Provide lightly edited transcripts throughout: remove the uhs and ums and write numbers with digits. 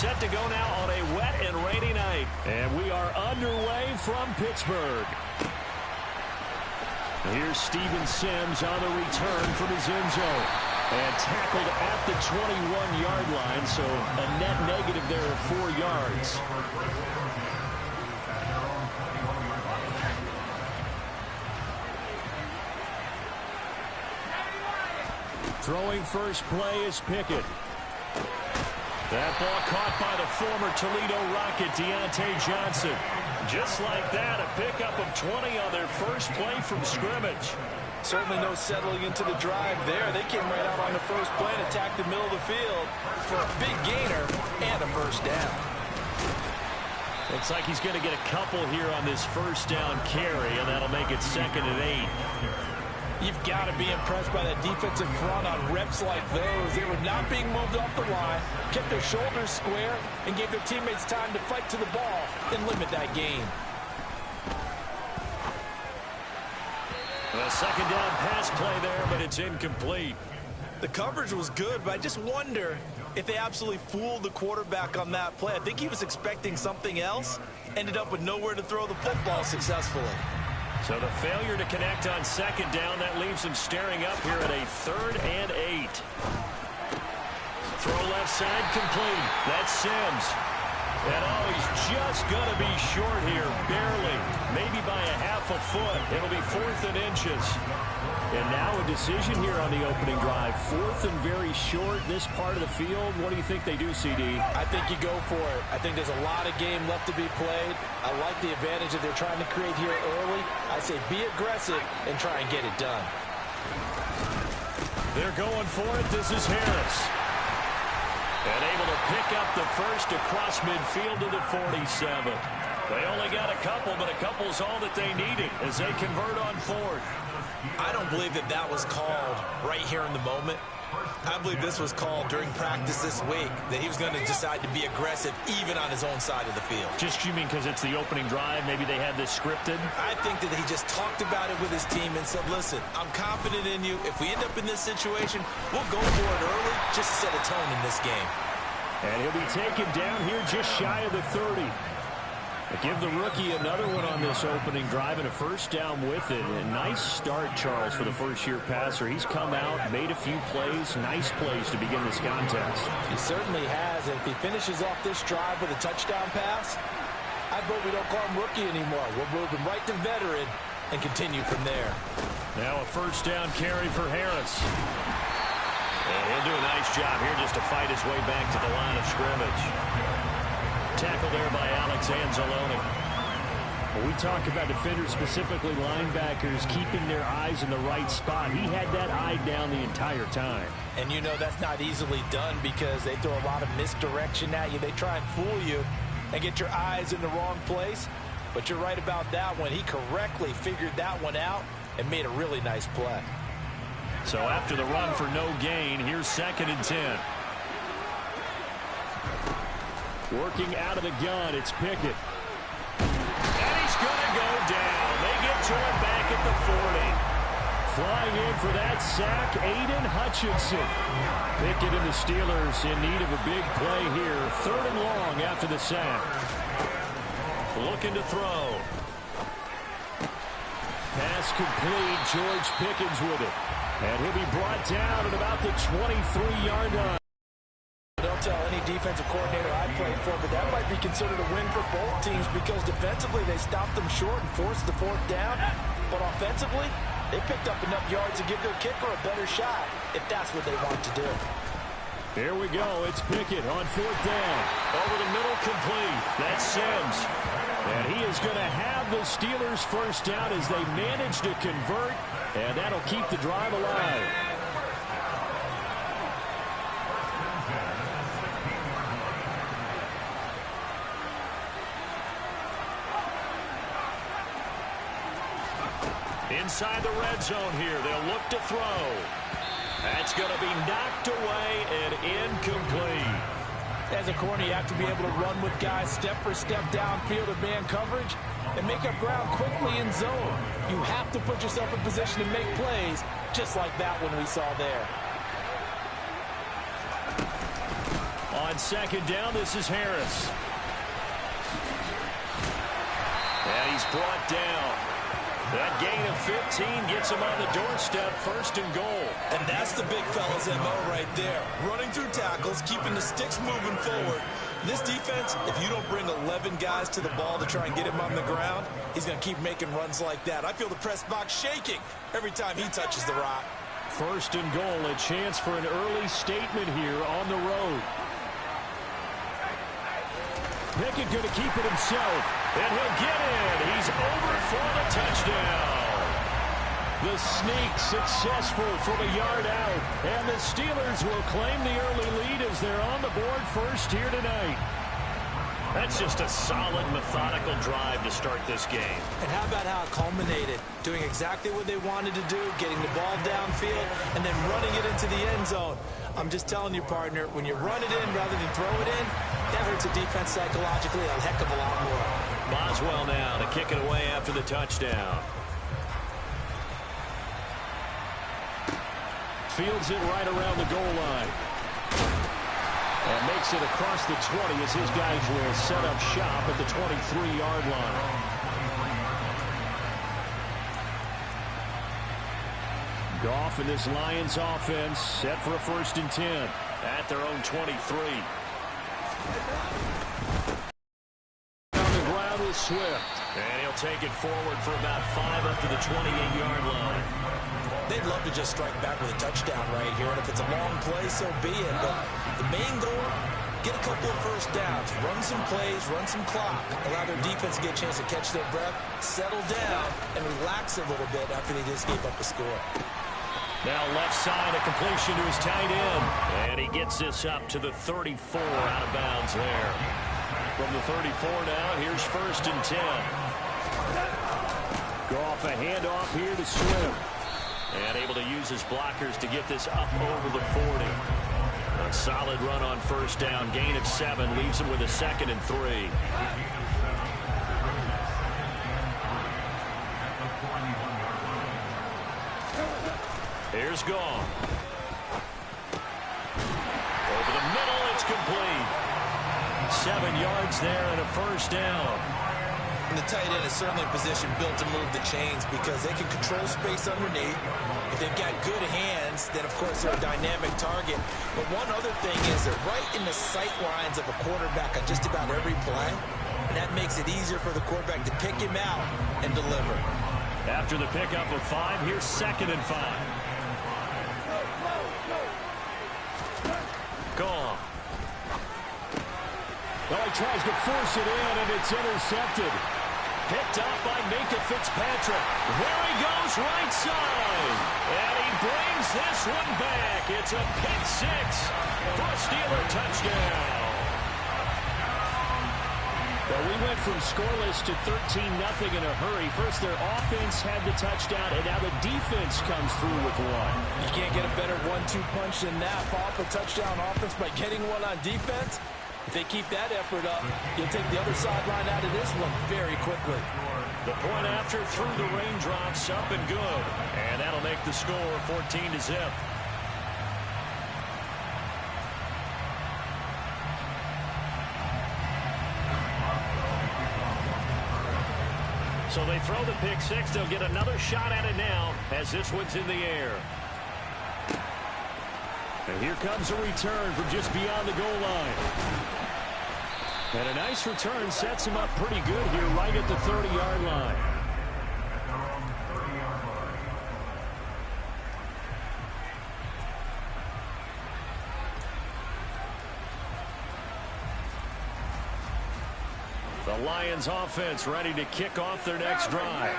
set to go now on a wet and rainy night. And we are underway from Pittsburgh. Here's Steven Sims on the return from his end zone. And tackled at the 21-yard line, so a net negative there of 4 yards. Throwing first play is Pickett. That ball caught by the former Toledo Rocket, Deontay Johnson. Just like that, a pickup of 20 on their first play from scrimmage. Certainly no settling into the drive there. They came right out on the first play and attacked the middle of the field for a big gainer and a first down. Looks like he's going to get a couple here on this first down carry, and that'll make it 2nd and 8. You've got to be impressed by that defensive front on reps like those. They were not being moved off the line, kept their shoulders square, and gave their teammates time to fight to the ball and limit that gain. A second down pass play there, but it's incomplete. The coverage was good, but I just wonder if they absolutely fooled the quarterback on that play. I think he was expecting something else, ended up with nowhere to throw the football successfully. So the failure to connect on second down, that leaves him staring up here at a 3rd and 8. Throw left side complete. That's Sims. And he's just going to be short here, barely, maybe by a half a foot. It'll be 4th and inches. And now a decision here on the opening drive. 4th and very short, this part of the field. What do you think they do, CD? I think you go for it. I think there's a lot of game left to be played. I like the advantage that they're trying to create here early. I say be aggressive and try and get it done. They're going for it. This is Harris. And able to pick up the first across midfield to the 47. They only got a couple, but a couple's all that they needed as they convert on 4th. I don't believe that that was called right here in the moment. I believe this was called during practice this week, that he was going to decide to be aggressive even on his own side of the field. Just you mean because it's the opening drive? Maybe they had this scripted? I think that he just talked about it with his team and said, listen, I'm confident in you. If we end up in this situation, we'll go for it early just to set a tone in this game. And he'll be taken down here just shy of the 30. Give the rookie another one on this opening drive and a first down with it. A nice start, Charles, for the first-year passer. He's come out, made a few plays, nice plays to begin this contest. He certainly has. And if he finishes off this drive with a touchdown pass, I vote we don't call him rookie anymore. We'll move him right to veteran and continue from there. Now a first down carry for Harris. And he'll do a nice job here just to fight his way back to the line of scrimmage. Tackle there by Alex Anzalone. When we talk about defenders, specifically linebackers, keeping their eyes in the right spot, he had that eye down the entire time. And you know that's not easily done because they throw a lot of misdirection at you. They try and fool you and get your eyes in the wrong place. But you're right about that one. He correctly figured that one out and made a really nice play. So after the run for no gain, here's 2nd and 10. Working out of the gun, it's Pickett. And he's going to go down. They get to him back at the 40. Flying in for that sack, Aiden Hutchinson. Pickett and the Steelers in need of a big play here. 3rd and long after the sack. Looking to throw. Pass complete. George Pickens with it. And he'll be brought down at about the 23-yard line. Don't tell any defensive coordinator I played for, but that might be considered a win for both teams because defensively they stopped them short and forced the 4th down. But offensively, they picked up enough yards to give their kicker a better shot if that's what they want to do. Here we go. It's Pickett on 4th down. Over the middle, complete. That's Sims. And he is going to have the Steelers first down as they manage to convert, and that'll keep the drive alive. Inside the red zone here, they'll look to throw. That's going to be knocked away and incomplete. As a corner, you have to be able to run with guys step for step downfield in man coverage and make up ground quickly in zone. You have to put yourself in position to make plays, just like that one we saw there. On On second down, this is Harris. And he's brought down. That gain of 15 gets him on the doorstep, first and goal. And that's the big fella's MO right there. Running through tackles, keeping the sticks moving forward. This defense, if you don't bring 11 guys to the ball to try and get him on the ground, he's going to keep making runs like that. I feel the press box shaking every time he touches the rock. First and goal, a chance for an early statement here on the road. Pickett going to keep it himself, and he'll get in. He's over for the touchdown. The sneak successful from a yard out, and the Steelers will claim the early lead as they're on the board first here tonight. That's just a solid, methodical drive to start this game. And how about how it culminated? Doing exactly what they wanted to do, getting the ball downfield, and then running it into the end zone. I'm just telling you, partner, when you run it in rather than throw it in, that hurts a defense psychologically a heck of a lot more. Boswell now to kick it away after the touchdown. Fields it right around the goal line. And makes it across the 20 as his guys will set up shop at the 23-yard line. Goff and this Lions offense set for a 1st and 10 at their own 23. On the ground with Swift. And he'll take it forward for about 5 up to the 28-yard line. They'd love to just strike back with a touchdown right here, and if it's a long play, so be it. But the main goal, get a couple of first downs, run some plays, run some clock, allow their defense to get a chance to catch their breath, settle down, and relax a little bit after they just gave up a score. Now left side, a completion to his tight end. And he gets this up to the 34 out of bounds there. From the 34 now, here's 1st and 10. Goff a handoff here to Swift. And able to use his blockers to get this up over the 40. A solid run on 1st down. Gain of 7 leaves him with a 2nd and 3. Here's Goff. Over the middle, it's complete. 7 yards there and a 1st down. And the tight end is certainly a position built to move the chains because they can control space underneath. If they've got good hands, then, of course, they're a dynamic target. But one other thing is they're right in the sight lines of a quarterback on just about every play. And that makes it easier for the quarterback to pick him out and deliver. After the pickup of 5, here's 2nd and 5. Goff. Oh, he tries to force it in, and it's intercepted. Picked up by Minkah Fitzpatrick. There he goes, right side. And he brings this one back. It's a pick 6 for a Steeler touchdown. Well, we went from scoreless to 13-0 in a hurry. First, their offense had the touchdown, and now the defense comes through with one. You can't get a better 1-2 punch than that. Follow up a touchdown offense by getting one on defense. If they keep that effort up, you'll take the other sideline out of this one very quickly. The point after through the raindrops, up and good. And that'll make the score 14-0. So they throw the pick 6. They'll get another shot at it now as this one's in the air. And here comes a return from just beyond the goal line. And a nice return sets him up pretty good here right at the 30-yard line. The Lions offense ready to kick off their next drive.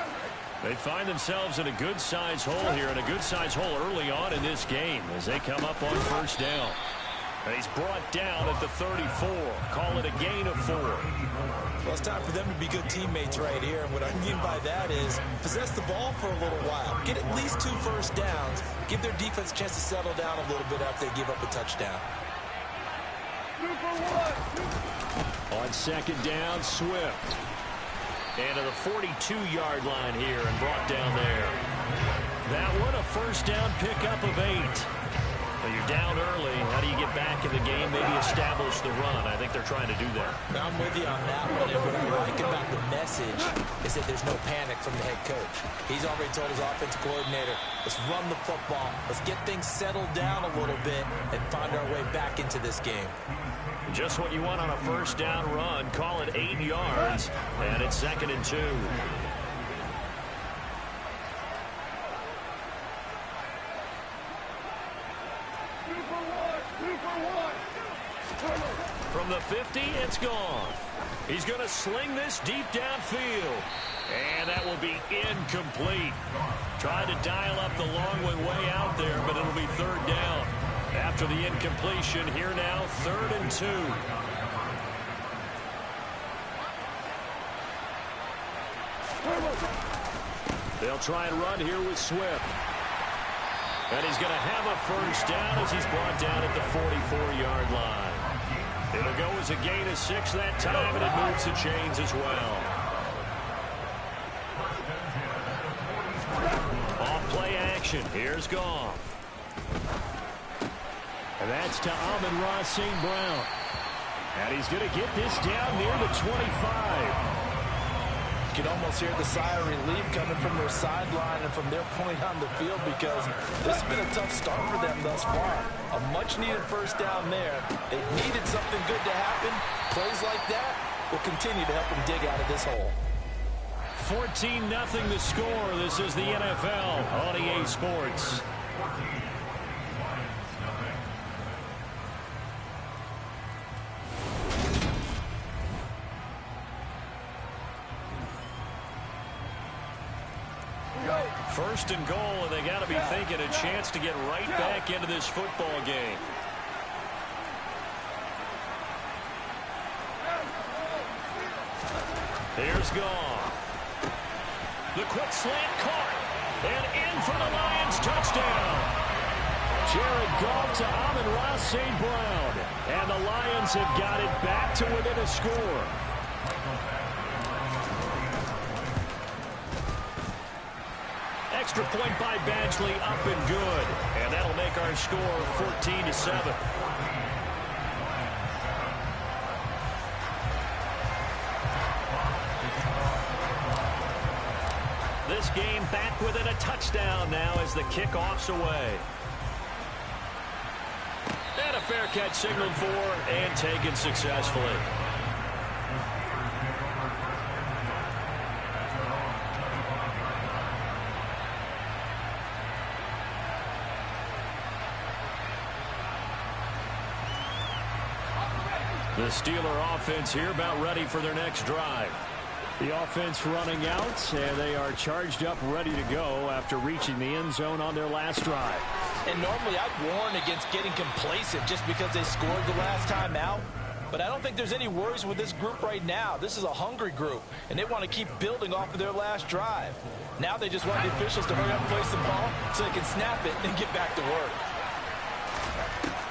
They find themselves in a good-size hole here, and a good-size hole early on in this game as they come up on 1st down. And he's brought down at the 34. Call it a gain of 4. Well, it's time for them to be good teammates right here. And what I mean by that is possess the ball for a little while. Get at least 2 first downs. Give their defense a chance to settle down a little bit after they give up a touchdown. On 2nd down, Swift. And to the 42-yard line here and brought down there. That one a 1st down pickup of 8. Well, you're down early. How do you get back back in the game, maybe establish the run. I think they're trying to do that. I'm with you on that one. And what I like about the message is that there's no panic from the head coach. He's already told his offensive coordinator, let's run the football. Let's get things settled down a little bit and find our way back into this game. Just what you want on a first down run. Call it 8 yards, and it's 2nd and 2. From the 50, it's gone. He's going to sling this deep downfield. And that will be incomplete. Tried to dial up the long way out there, but it'll be 3rd down. After the incompletion, here now, 3rd and 2. They'll try and run here with Swift. And he's going to have a first down as he's brought down at the 44-yard line. It'll go as a gain of 6 that time, and it moves the chains as well. Off-play action. Here's Goff. And that's to Amon-Ra St. Brown. And he's going to get this down near the 25. You can almost hear the sigh of relief coming from their sideline and from their point on the field, because this has been a tough start for them thus far. A much-needed first down there. They needed something good to happen. Plays like that will continue to help them dig out of this hole. 14-0 the score. This is the NFL on EA Sports. First and goal, and they got to be thinking a chance to get right back into this football game. Here's Goff. The quick slant caught, and in for the Lions touchdown. Jared Goff to Amon-Ra St. Brown, and the Lions have got it back to within a score. Extra point by Badgley, up and good. And that'll make our score 14-7. This game back within a touchdown now as the kickoff's away. And a fair catch signaled for and taken successfully. The Steeler offense here about ready for their next drive. The offense running out, and they are charged up, ready to go after reaching the end zone on their last drive. And normally I'd warn against getting complacent just because they scored the last time out. But I don't think there's any worries with this group right now. This is a hungry group, and they want to keep building off of their last drive. Now they just want the officials to hurry up and place the ball so they can snap it and get back to work.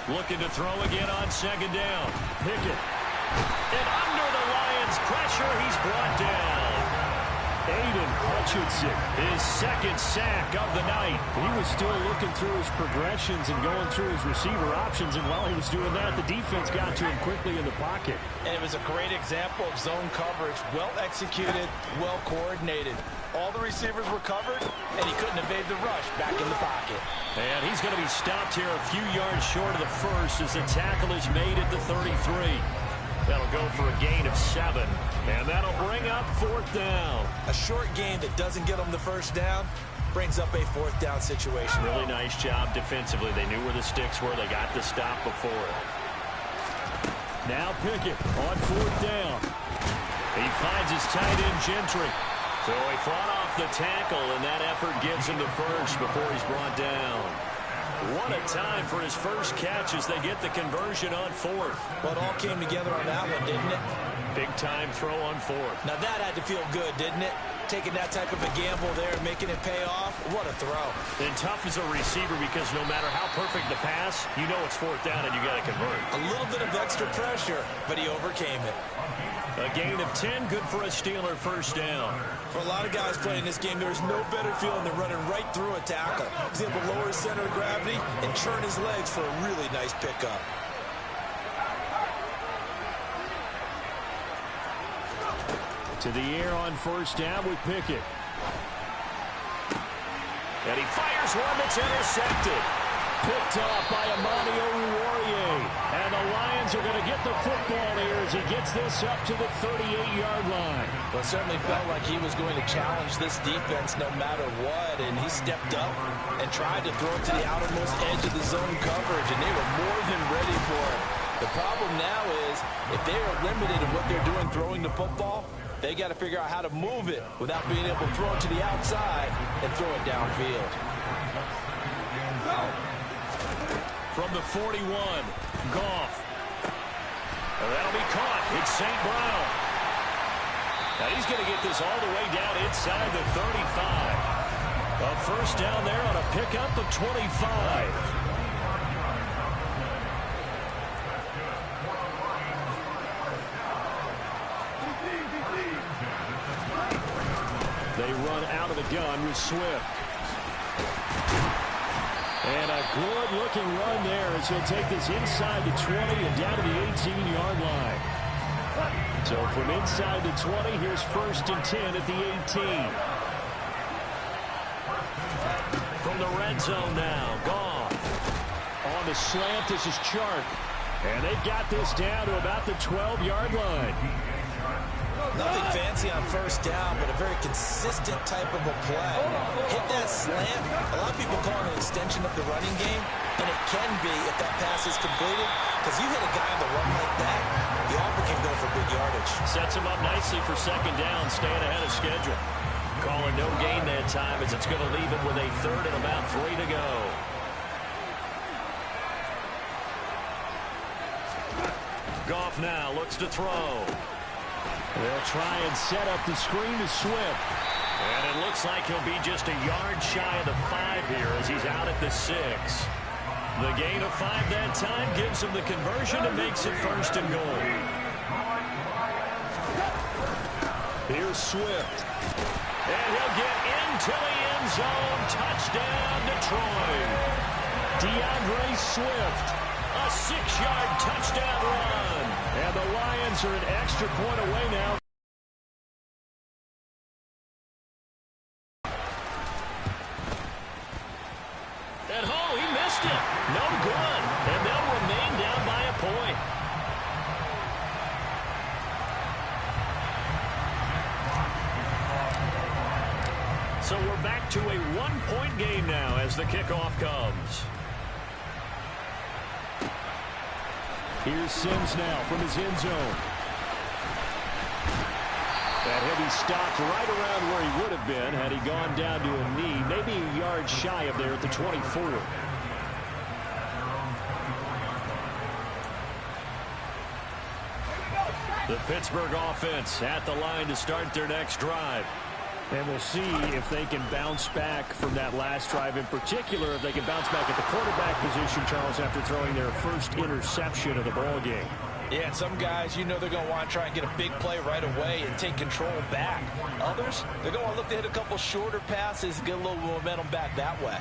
Looking to throw again on 2nd down. Pickett. And under the Lions' pressure, he's brought down. Aiden Hutchinson, his 2nd sack of the night. He was still looking through his progressions and going through his receiver options, and while he was doing that, the defense got to him quickly in the pocket. And it was a great example of zone coverage. Well executed, well coordinated. All the receivers were covered, and he couldn't evade the rush back in the pocket. And he's going to be stopped here a few yards short of the first as the tackle is made at the 33. That'll go for a gain of 7, and that'll bring up 4th down. A short gain that doesn't get them the first down brings up a 4th down situation. Really nice job defensively. They knew where the sticks were. They got the stop before it. Now Pickett on 4th down. He finds his tight end Gentry. So he fought off the tackle, and that effort gives him the first before he's brought down. What a time for his first catch as they get the conversion on 4th. Well, it all came together on that one, didn't it? Big-time throw on 4th. Now that had to feel good, didn't it? Taking that type of a gamble there, making it pay off. What a throw. And tough as a receiver because no matter how perfect the pass, you know it's 4th down and you got to convert. A little bit of extra pressure, but he overcame it. A gain of 10, good for a Steeler first down. For a lot of guys playing this game, there's no better feeling than running right through a tackle. He's able to lower his center of gravity and churn his legs for a really nice pickup. To the air on first down with Pickett. And he fires one that's intercepted. Picked off by Amani Oruwariye. And the Lions are going to get the football here as he gets this up to the 38-yard line. Well, it certainly felt like he was going to challenge this defense no matter what, and he stepped up and tried to throw it to the outermost edge of the zone coverage, and they were more than ready for it. The problem now is if they are limited in what they're doing throwing the football, they got to figure out how to move it without being able to throw it to the outside and throw it downfield. From the 41, Goff. And that'll be caught. It's St. Brown. Now he's going to get this all the way down inside the 35. A first down there on a pickup of 25. They run out of the gun with Swift. And a good-looking run there as he'll take this inside the 20 and down to the 18-yard line. So from inside the 20, here's first and 10 at the 18. From the red zone now, Goff. On the slant, this is Chark. And they've got this down to about the 12-yard line. Nothing fancy on first down, but a very consistent type of a play. Hit that slant. A lot of people call it an extension of the running game, and it can be if that pass is completed, because you hit a guy on the run like that, the offer can go for big yardage. Sets him up nicely for second down, staying ahead of schedule. Calling no gain that time as it's going to leave it with a third and about 3 to go. Goff now looks to throw. They'll try and set up the screen to Swift. And it looks like he'll be just a yard shy of the 5 here as he's out at the 6. The gain of 5 that time gives him the conversion and makes it first and goal. Here's Swift. And he'll get into the end zone. Touchdown, Detroit. DeAndre Swift. A 6-yard touchdown run. And the Lions are an extra point away now. And he missed it. No good. And they'll remain down by a point. So we're back to a 1-point game now as the kickoff comes. Here's Sims now from his end zone. That heavy stopped right around where he would have been had he gone down to a knee, maybe a yard shy of there at the 24. The Pittsburgh offense at the line to start their next drive. And we'll see if they can bounce back from that last drive, in particular if they can bounce back at the quarterback position, Charles, after throwing their first interception of the ball game. Yeah, and some guys, you know they're going to want to try and get a big play right away and take control back. Others, they're going to want to look to hit a couple shorter passes, get a little momentum back that way.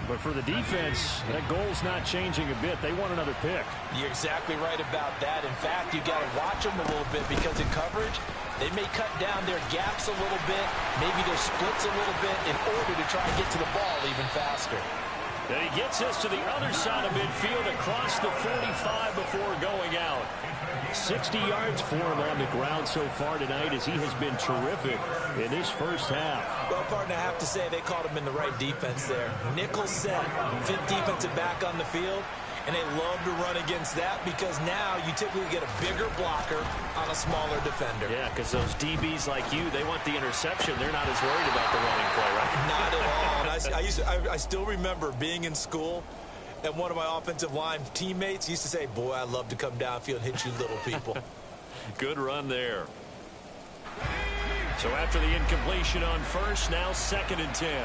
But for the defense, that goal's not changing a bit. They want another pick. You're exactly right about that. In fact, you got to watch them a little bit because in coverage, they may cut down their gaps a little bit, maybe their splits a little bit in order to try and get to the ball even faster. And he gets us to the other side of midfield across the 45 before going out. 60 yards for him on the ground so far tonight as he has been terrific in this first half. Well, partner, I have to say they caught him in the right defense there. Nickel set, fifth defensive back on the field, and they love to run against that because now you typically get a bigger blocker on a smaller defender. Yeah, because those DBs like you, they want the interception. They're not as worried about the running play, right? Not at all. And I still remember being in school, and one of my offensive line teammates used to say, boy, I'd love to come downfield and hit you little people. Good run there. So after the incompletion on first, now 2nd and 10.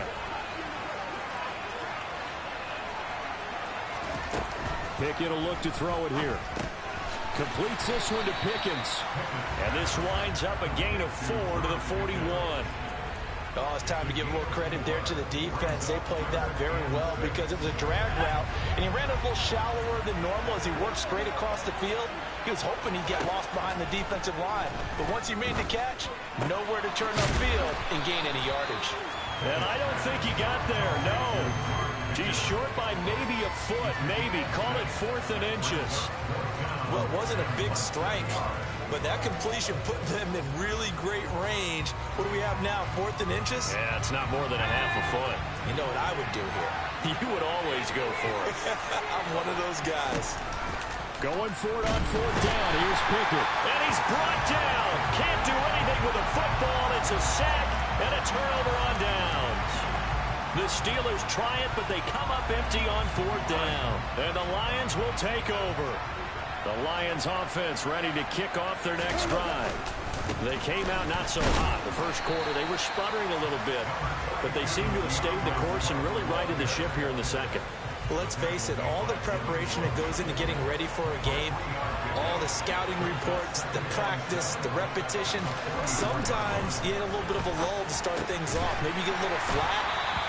Pickett will look to throw it here. Completes this one to Pickens. And this winds up a gain of 4 to the 41. Oh, it's time to give a little credit there to the defense. They played that very well because it was a drag route, and he ran a little shallower than normal as he worked straight across the field. He was hoping he'd get lost behind the defensive line, but once he made the catch, nowhere to turn upfield and gain any yardage. And I don't think he got there, no. He's short by maybe a foot, maybe. Call it 4th and inches. Well, it wasn't a big strike, but that completion put them in really great range. What do we have now, 4th and inches? Yeah, it's not more than a half a foot. You know what I would do here? You would always go for it. I'm one of those guys. Going for it on 4th down. Here's Pickett. And he's brought down. Can't do anything with a football. It's a sack and a turnover on downs. The Steelers try it, but they come up empty on 4th down. And the Lions will take over. The Lions offense ready to kick off their next drive. They came out not so hot. The first quarter, they were sputtering a little bit, but they seem to have stayed the course and really righted the ship here in the second. Well, let's face it, all the preparation that goes into getting ready for a game, all the scouting reports, the practice, the repetition, sometimes you get a little bit of a lull to start things off. Maybe you get a little flat,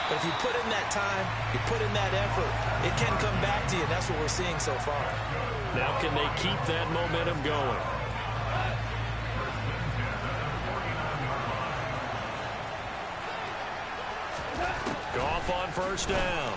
but if you put in that time, you put in that effort, it can come back to you, and that's what we're seeing so far. Now can they keep that momentum going? Goff on 1st down.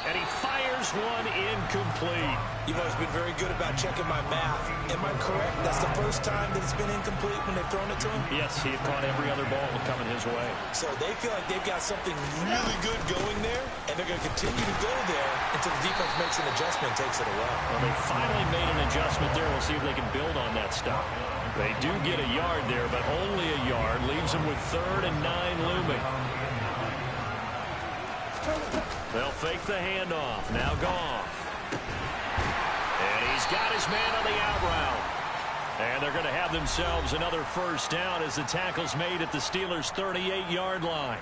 And he fires one incomplete. You've always been very good about checking my math. Am I correct? That's the first time that it's been incomplete when they've thrown it to him? Yes, he had caught every other ball coming his way. So they feel like they've got something really good going there, and they're going to continue to go there until the defense makes an adjustment and takes it away. Well, they finally made an adjustment there. We'll see if they can build on that stop. They do get a yard there, but only a yard. Leaves them with 3rd and 9 looming. They'll fake the handoff. Now Goff. And he's got his man on the out route. And they're going to have themselves another 1st down as the tackle's made at the Steelers' 38-yard line.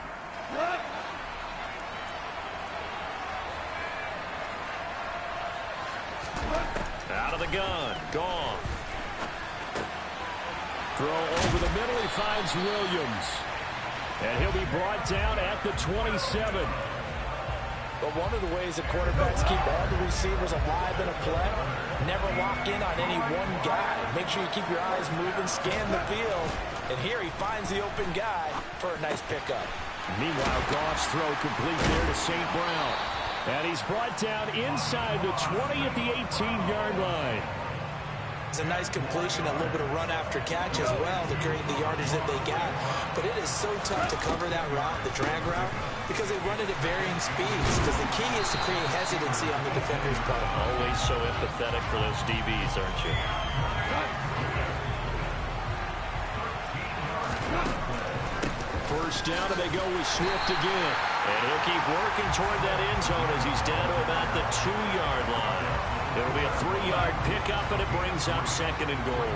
Out of the gun. Goff. Throw over the middle. He finds Williams. And he'll be brought down at the 27. But one of the ways that quarterbacks keep all the receivers alive in a play, never lock in on any one guy. Make sure you keep your eyes moving, scan the field. And here he finds the open guy for a nice pickup. Meanwhile, Goff's throw complete there to St. Brown. And he's brought down inside the 20 at the 18-yard line. It's a nice completion, a little bit of run after catch as well to create the yardage that they got. But it is so tough to cover that route, the drag route, because they run it at varying speeds. Because the key is to create hesitancy on the defender's part. Always so empathetic for those DBs, aren't you? First down, and they go with Swift again. And he'll keep working toward that end zone as he's down to about the 2-yard line. It'll be a 3-yard pickup, and it brings up 2nd and goal.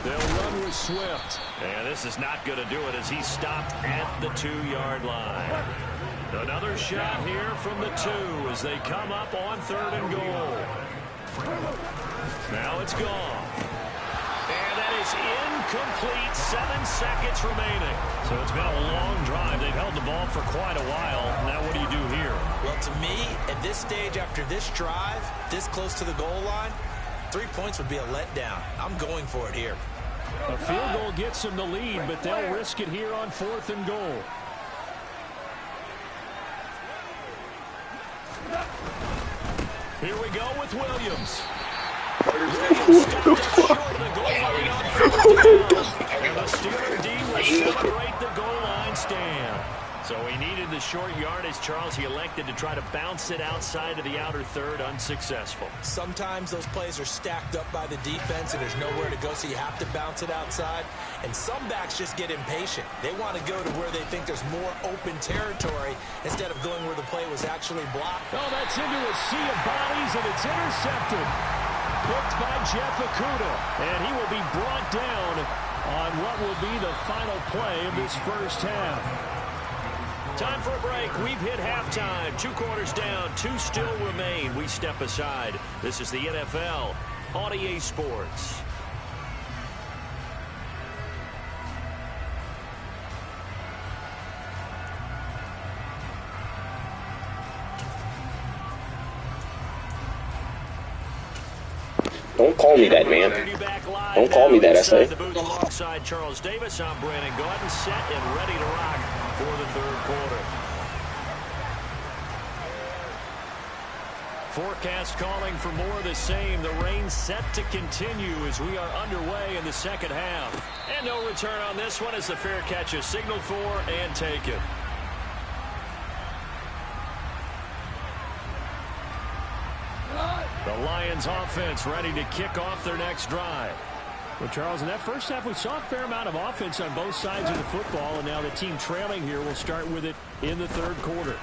They'll run with Swift. And this is not going to do it as he's stopped at the 2-yard line. Another shot here from the 2 as they come up on 3rd and goal. Now it's gone. And that is incomplete. 7 seconds remaining. So it's been a long drive. They've held the ball for quite a while. Now what do you do here? Well, to me, at this stage after this drive, this close to the goal line, 3 points would be a letdown. I'm going for it here. A field goal gets them the lead, but they'll risk it here on 4th and goal. Here we go with Williams. Williams stopped up short of the goal line on 4th down. And the Steeler D will celebrate the goal line stand. So he needed the short yardage, Charles. He elected to try to bounce it outside of the outer third, unsuccessful. Sometimes those plays are stacked up by the defense and there's nowhere to go, so you have to bounce it outside. And some backs just get impatient. They want to go to where they think there's more open territory instead of going where the play was actually blocked. Oh, that's into a sea of bodies, and it's intercepted. Picked by Jeff Okudah, and he will be brought down on what will be the final play of this first half. Time for a break. We've hit halftime. 2 quarters down, 2 still remain. We step aside. This is the NFL on EA Sports. Don't call me that, man. Don't call me that, I say. Alongside Charles Davis, I'm Brandon Gaudin, set and ready to rock for the third quarter. Forecast calling for more of the same. The rain set to continue as we are underway in the second half. And no return on this one as the fair catch is signaled for and taken. The Lions offense ready to kick off their next drive. Well, Charles, in that first half, we saw a fair amount of offense on both sides of the football, and now the team trailing here will start with it in the third quarter.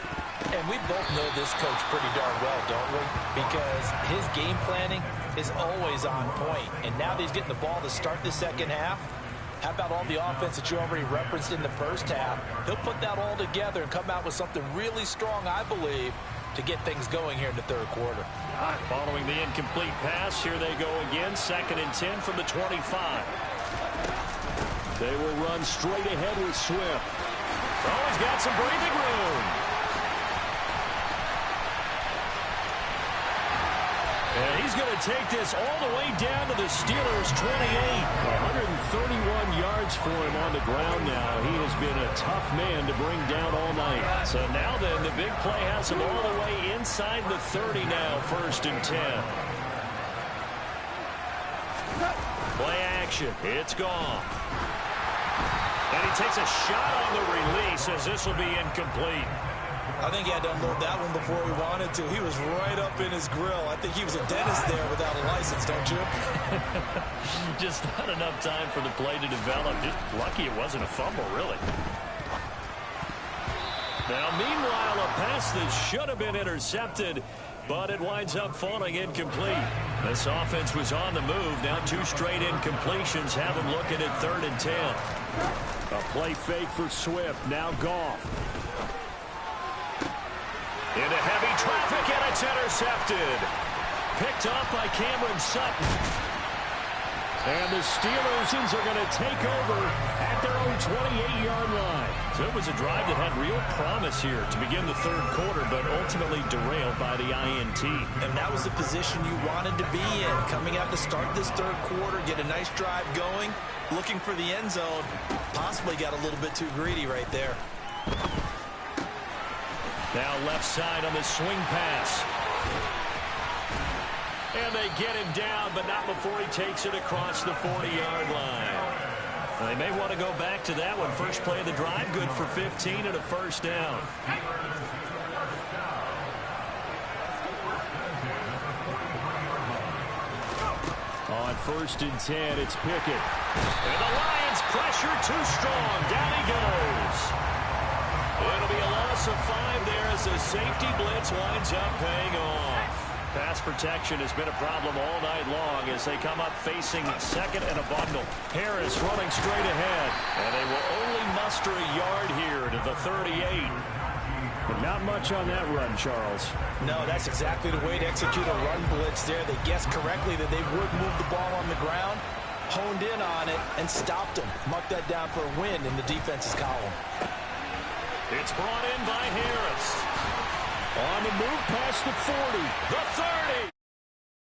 And we both know this coach pretty darn well, don't we? Because his game planning is always on point. And now that he's getting the ball to start the second half, how about all the offense that you already referenced in the first half? He'll put that all together and come out with something really strong, I believe, to get things going here in the third quarter. Following the incomplete pass, here they go again. 2nd and 10 from the 25. They will run straight ahead with Swift. Oh, he's got some breathing room. And he's going to take this all the way down to the Steelers' 28. 131 yards for him on the ground now. He has been a tough man to bring down all night. So now then, the big play has him all the way inside the 30 now, 1st and 10. Play action. It's gone. And he takes a shot on the release as this will be incomplete. I think he had to unload that one before he wanted to. He was right up in his grill. I think he was a dentist there without a license, don't you? Just not enough time for the play to develop. Just lucky it wasn't a fumble, really. Now, meanwhile, a pass that should have been intercepted, but it winds up falling incomplete. This offense was on the move. Now 2 straight incompletions have them looking at 3rd and 10. A play fake for Swift. Now Goff. Into heavy traffic, and it's intercepted. Picked off by Cameron Sutton. And the Steelers are going to take over at their own 28-yard line. So it was a drive that had real promise here to begin the third quarter, but ultimately derailed by the INT. And that was the position you wanted to be in. Coming out to start this third quarter, get a nice drive going, looking for the end zone. Possibly got a little bit too greedy right there. Now left side on the swing pass. And they get him down, but not before he takes it across the 40-yard line. They may want to go back to that one. First play of the drive, good for 15 and a first down. On 1st and 10, it's Pickett. And the Lions pressure too strong. Down he goes. It'll be a loss of 5 there as the safety blitz winds up paying off. Pass protection has been a problem all night long as they come up facing 2nd and a bundle. Harris running straight ahead, and they will only muster a yard here to the 38. But not much on that run, Charles. No, that's exactly the way to execute a run blitz there. They guessed correctly that they would move the ball on the ground, honed in on it, and stopped them. Mark that down for a win in the defense's column. It's brought in by Harris. On the move past the 40, the 30.